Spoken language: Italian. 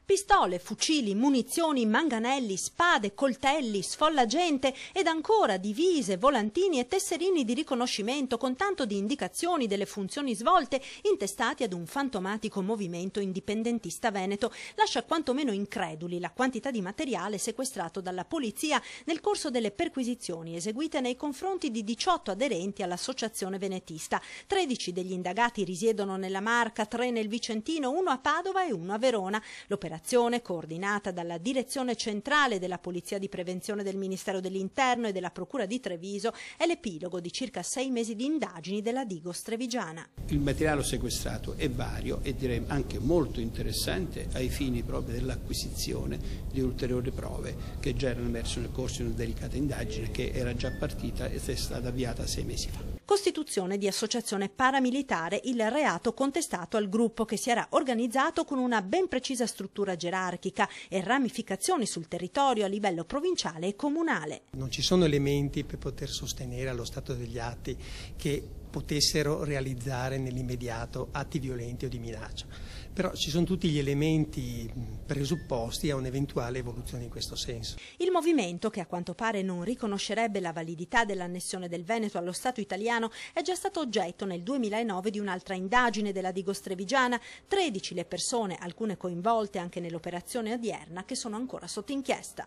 Pistole, fucili, munizioni, manganelli, spade, coltelli, sfollagente ed ancora divise, volantini e tesserini di riconoscimento con tanto di indicazioni delle funzioni svolte intestati ad un fantomatico movimento indipendentista veneto. Lascia quantomeno increduli la quantità di materiale sequestrato dalla polizia nel corso delle perquisizioni eseguite nei confronti di 18 aderenti all'associazione venetista. 13 degli indagati risiedono nella Marca, 3 nel Vicentino, 1 a Padova e 1 a Verona. L'operazione, coordinata dalla Direzione Centrale della Polizia di Prevenzione del Ministero dell'Interno e della Procura di Treviso, è l'epilogo di circa 6 mesi di indagini della Digos trevigiana. Il materiale sequestrato è vario e direi anche molto interessante ai fini proprio dell'acquisizione di ulteriori prove che già erano emerse nel corso di una delicata indagine che era già partita e è stata avviata 6 mesi fa. Costituzione di associazione paramilitare, il reato contestato al gruppo che si era organizzato con una ben precisa struttura gerarchica e ramificazioni sul territorio a livello provinciale e comunale. Non ci sono elementi per poter sostenere allo stato degli atti che potessero realizzare nell'immediato atti violenti o di minaccia, però ci sono tutti gli elementi presupposti a un'eventuale evoluzione in questo senso. Il movimento, che a quanto pare non riconoscerebbe la validità dell'annessione del Veneto allo Stato italiano, è già stato oggetto nel 2009 di un'altra indagine della Digos trevigiana. 13 le persone, alcune coinvolte anche nell'operazione odierna, che sono ancora sotto inchiesta.